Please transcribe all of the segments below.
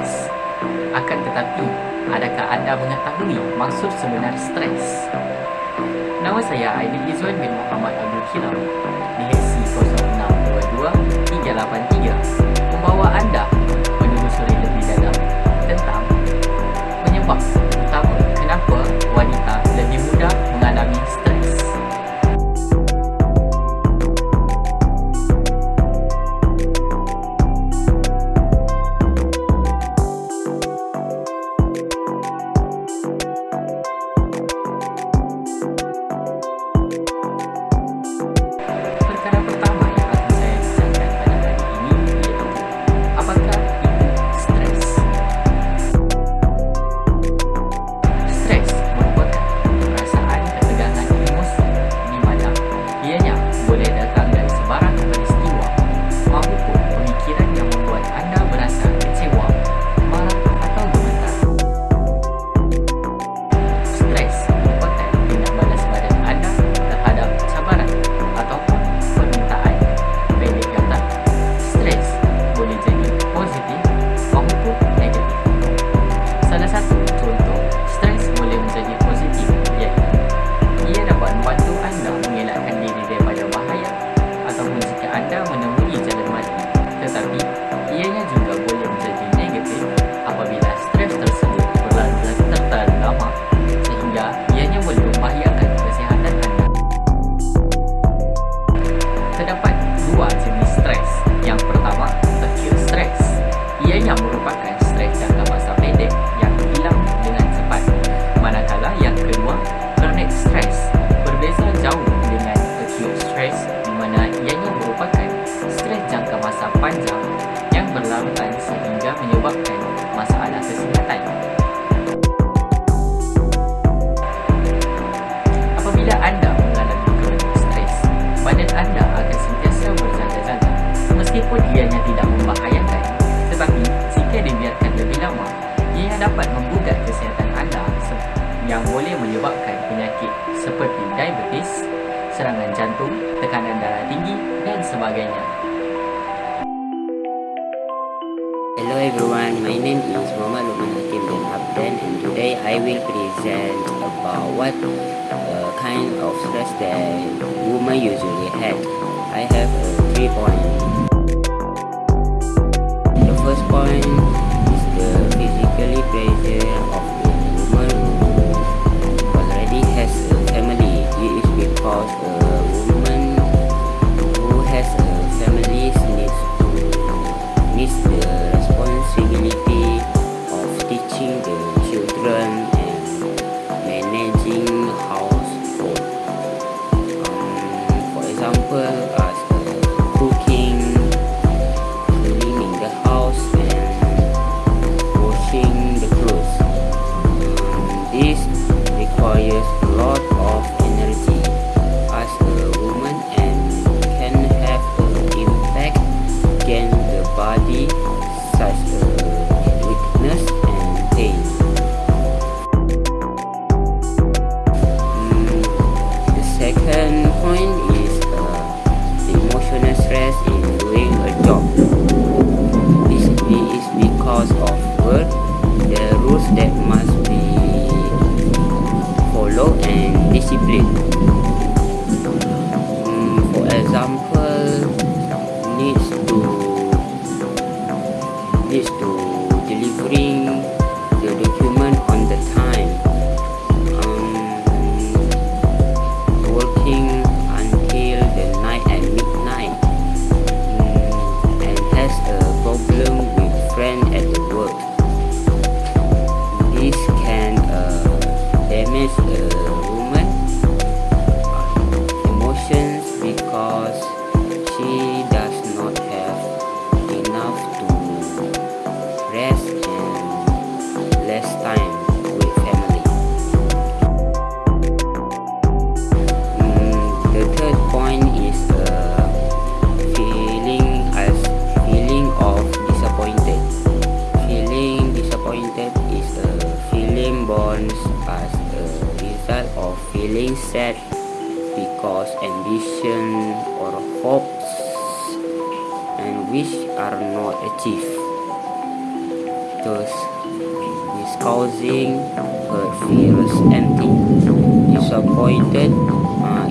stres. Akan tetapi, adakah anda mengetahui maksud sebenar stres? Nama saya Aidil Izzuan bin Muhammad Abdul Kiram, DHC 0622-383, membawa anda menelusuri lebih dalam tentang penyebab utama kenapa wanita lebih mudah mengalami stres. Perkara pertama yang akan saya bicarakan pada hari ini iaitu apakah itu stres? Stres merupakan perasaan ketegangan emosi di mana ianya boleh datang dari sebarang peristiwa maupun pemikiran yang membuat anda berasa kecewa, marah atau gemetar. Stres merupakan tindak balas badan anda terhadap cabaran ataupun permintaan. Pendek kata, stres boleh jadi positif maupun negatif. Salah satu contoh stres boleh menjadi positif iaitu ia dapat membantu anda mengelakkan diri daripada bahaya ataupun jika anda menemui jalan mati. Tetapi ianya juga boleh menjadi negatif apabila stres tersebut terlalu lama sehingga ianya boleh membahayakan kesihatan anda. Terdapat dua jenis stres. Yang pertama, acute stress. Ianya merupakan stres jangka masa pendek yang hilang dengan cepat. Manakala yang kedua, chronic stress, berbeza jauh dengan acute stress di mana ianya merupakan stres jangka masa panjang yang berlarutan sehingga menyebabkan masalah kesihatan. Apabila anda mengalami chronic stress, badan anda akan sentiasa berjaga-jaga meskipun ianya tidak membahayakan. Tetapi jika dibiarkan lebih lama, ia dapat menggugat kesihatan anda yang boleh menyebabkan penyakit seperti diabetes, serangan jantung, tekanan darah tinggi dan sebagainya. Hello everyone, my name is Muhammad Luqman Hakim bin Abdan, and today I will present about what kind of stress that women usually have. I have 3 points. The first point is the physically pressure of the woman who already has a family. It is because a woman who has a family needs the responsibility of teaching the children and managing household. For example, as cooking, cleaning the house, and washing the clothes. This requires a lot of energy as a woman and can have an impact against the body, such as weakness and pain. The second point is the emotional stress in doing a job. This is because of work, the rules that must be followed and discipline. For example, needs to delivering the document on the time, working until the night at midnight, and has a problem with friend at the work. This can damage a woman emotions because she does not have enough to rest and less time with family. The third point is feeling of disappointed. Feeling disappointed is a feeling born as a result of feeling sad because ambition or hopes and wish are not achieved. status is causing her feels empty, disappointed.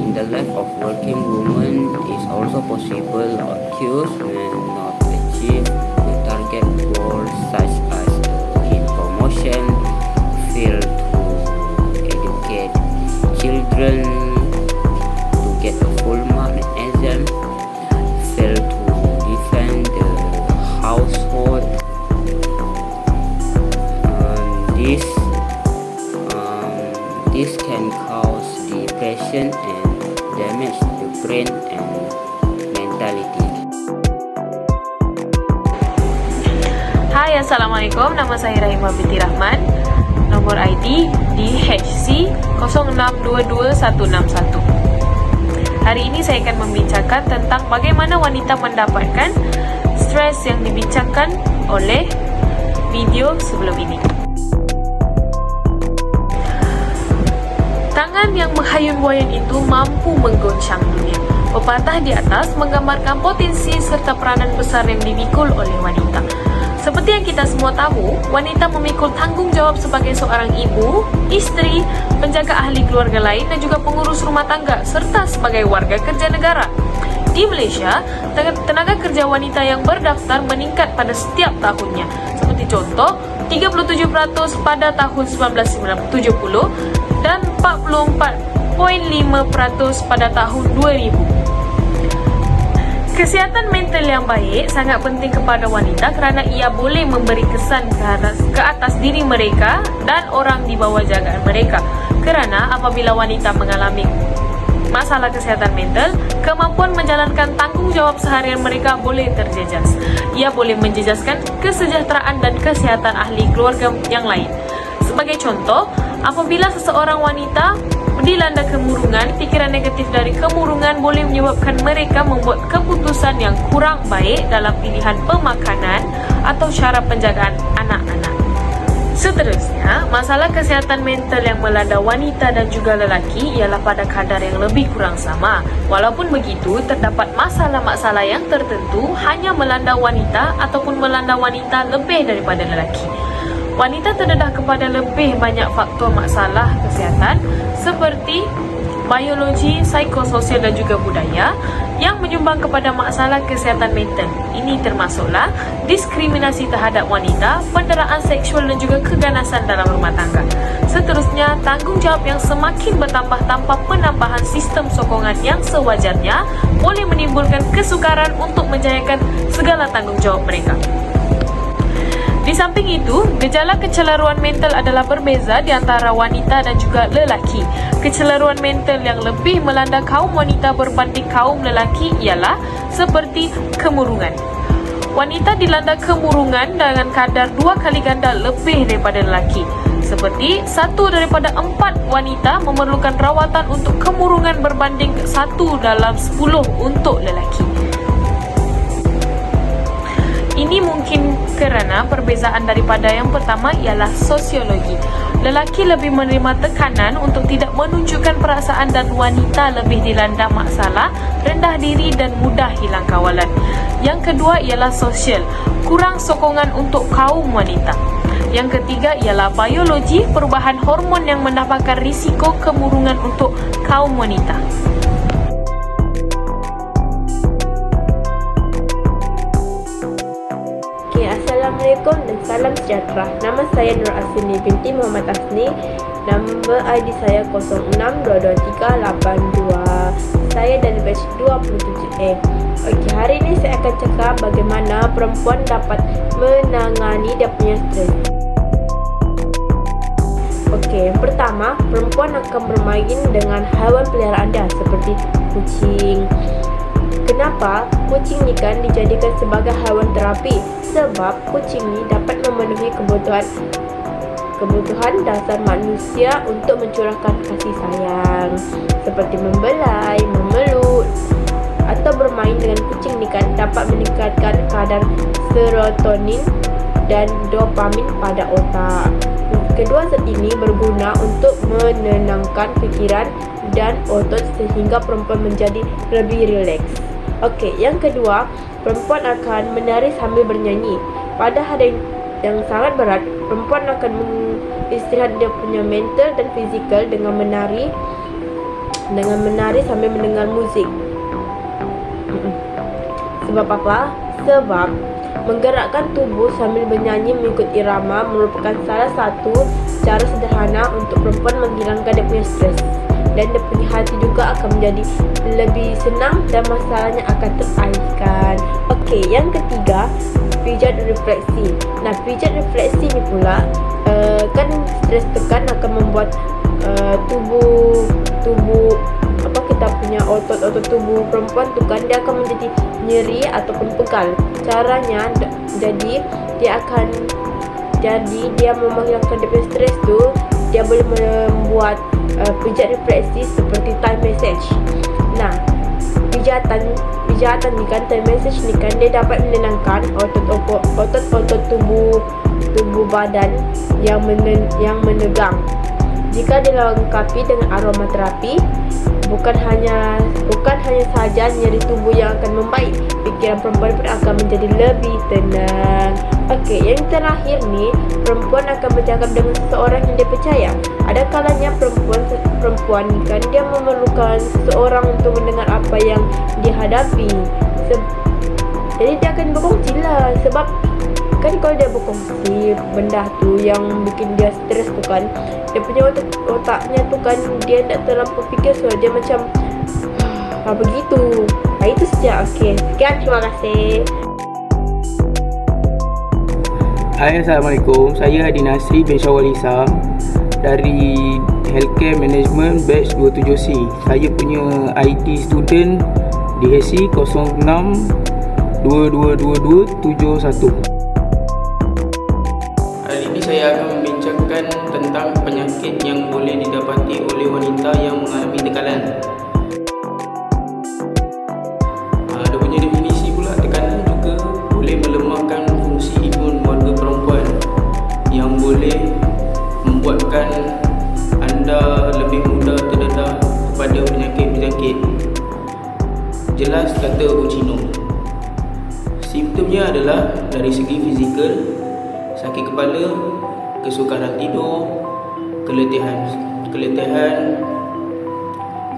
In the life of working woman is also possible occurs when not achieve the target goals such as in promotion, fail to educate children to get a full mark in exam, fail to defend the household. This can cause depression and damage the brain and mentality. Hai, Assalamualaikum. Nama saya Rahimah binti Rahman. Nomor ID DHC 0622161. Hari ini saya akan membincangkan tentang bagaimana wanita mendapatkan stres yang dibincangkan oleh video sebelum ini. Tangan yang menghayun buayan itu mampu menggoncang dunia. Pepatah di atas menggambarkan potensi serta peranan besar yang dimikul oleh wanita. Seperti yang kita semua tahu, wanita memikul tanggung jawab sebagai seorang ibu, isteri, penjaga ahli keluarga lain dan juga pengurus rumah tangga serta sebagai warga kerja negara. Di Malaysia, tenaga kerja wanita yang berdaftar meningkat pada setiap tahunnya. Seperti contoh, 37% pada tahun 1970 dan 44.5% pada tahun 2000. Kesihatan mental yang baik sangat penting kepada wanita kerana ia boleh memberi kesan ke atas diri mereka dan orang di bawah jagaan mereka. Kerana apabila wanita mengalami masalah kesihatan mental, kemampuan menjalankan tanggungjawab seharian mereka boleh terjejas. Ia boleh menjejaskan kesejahteraan dan kesihatan ahli keluarga yang lain. Sebagai contoh, apabila seseorang wanita dilanda kemurungan, pikiran negatif dari kemurungan boleh menyebabkan mereka membuat keputusan yang kurang baik dalam pilihan pemakanan atau cara penjagaan anak-anak. Seterusnya, masalah kesihatan mental yang melanda wanita dan juga lelaki ialah pada kadar yang lebih kurang sama. Walaupun begitu, terdapat masalah-masalah yang tertentu hanya melanda wanita ataupun melanda wanita lebih daripada lelaki. Wanita terdedah kepada lebih banyak faktor masalah kesihatan seperti biologi, psikososial dan juga budaya yang menyumbang kepada masalah kesihatan mental. Ini termasuklah diskriminasi terhadap wanita, penderaan seksual dan juga keganasan dalam rumah tangga. Seterusnya, tanggungjawab yang semakin bertambah tanpa penambahan sistem sokongan yang sewajarnya boleh menimbulkan kesukaran untuk menjayakan segala tanggungjawab mereka. Di samping itu, gejala kecelaruan mental adalah berbeza di antara wanita dan juga lelaki. Kecelaruan mental yang lebih melanda kaum wanita berbanding kaum lelaki ialah seperti kemurungan. Wanita dilanda kemurungan dengan kadar 2 kali ganda lebih daripada lelaki. Seperti 1 daripada 4 wanita memerlukan rawatan untuk kemurungan berbanding 1 dalam 10 untuk lelaki. Ini mungkin kerana perbezaan daripada yang pertama ialah sosiologi. Lelaki lebih menerima tekanan untuk tidak menunjukkan perasaan dan wanita lebih dilanda masalah, rendah diri dan mudah hilang kawalan. Yang kedua ialah sosial, kurang sokongan untuk kaum wanita. Yang ketiga ialah biologi, perubahan hormon yang mendapatkan risiko kemurungan untuk kaum wanita. Assalamualaikum dan salam sejahtera. Nama saya Nur Asni binti Muhammad Asni. Nombor ID saya 06223822. Saya dari batch 27A. Okey, hari ini saya akan cakap bagaimana perempuan dapat menangani dia punya stres. Okey, yang pertama, perempuan akan bermain dengan haiwan peliharaan dia seperti kucing. Kenapa? Kucing ni kan dijadikan sebagai haiwan terapi sebab kucing ni dapat memenuhi kebutuhan dasar manusia untuk mencurahkan kasih sayang seperti membelai, memeluk atau bermain dengan kucing ni kan dapat meningkatkan kadar serotonin dan dopamin pada otak. Kedua zat ini berguna untuk menenangkan fikiran dan otot sehingga perempuan menjadi lebih rileks. Okey, yang kedua, perempuan akan menari sambil bernyanyi. yang sangat berat, perempuan akan istirahat dia punya mental dan fizikal dengan menari sambil mendengar muzik. Sebab apa? Sebab menggerakkan tubuh sambil bernyanyi mengikut irama merupakan salah satu cara sederhana untuk perempuan menghilangkan dia punya stres, dan dia punya hati juga akan menjadi lebih senang dan masalahnya akan teralihkan. Okey, yang ketiga, pijat refleksi. Nah, pijat refleksi ni pula kan stres tekan akan membuat tubuh kita punya otot tubuh perempuan tu kan dia akan menjadi nyeri ataupun pegal. Caranya jadi dia menghilangkan dia punya stres tu, dia boleh membuat pijat refleksi seperti Thai massage. Nah, pijatan ni kan, Thai massage ni kan, dia dapat menenangkan otot tubuh badan yang menegang. Jika dilengkapi dengan aromaterapi, bukan hanya sahaja nyeri tubuh yang akan membaik, pikiran perempuan pun akan menjadi lebih tenang. Okey, yang terakhir ni, perempuan akan bercakap dengan seseorang yang dia percaya. Ada kalanya perempuan ni kan, dia memerlukan seseorang untuk mendengar apa yang dia hadapi. Jadi dia akan berkongsi lah. Sebab kan kalau dia berkongsi benda tu yang bikin dia stres tu kan, dia punya otaknya tu kan, dia tak terlampau fikir, so dia macam begitu. Itu saja. Okey, sekian, terima kasih. Hai, Assalamualaikum. Saya Hadi Nasri bin Syawal Isam dari Healthcare Management Batch 27C. Saya punya ID student DHC 06222271. Hari ini saya akan membincangkan tentang penyakit yang boleh didapati oleh wanita yang mengalami tekanan. Dia punya definisi pula, tekanan juga boleh melemahkan fungsi imun warga perempuan yang boleh membuatkan anda lebih mudah terdedah kepada penyakit-penyakit. Jelas kata Uchino. Simptomnya adalah dari segi fizikal, sakit kepala, kesukaran tidur, keletihan,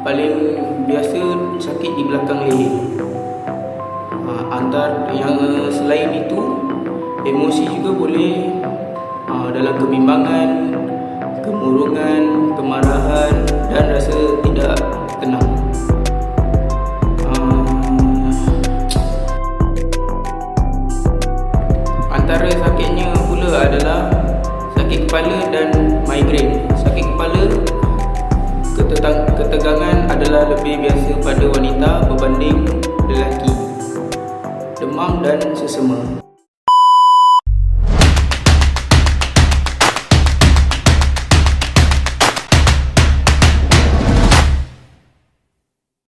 paling biasa sakit di belakang leher. Selain itu, emosi juga boleh dalam kebimbangan, kemurungan, kemarahan dan rasa tidak tenang. Antara sakitnya pula adalah sakit kepala dan migrain. Sakit kepala, ketegangan adalah lebih biasa pada wanita berbanding lelaki. Demam dan sesama.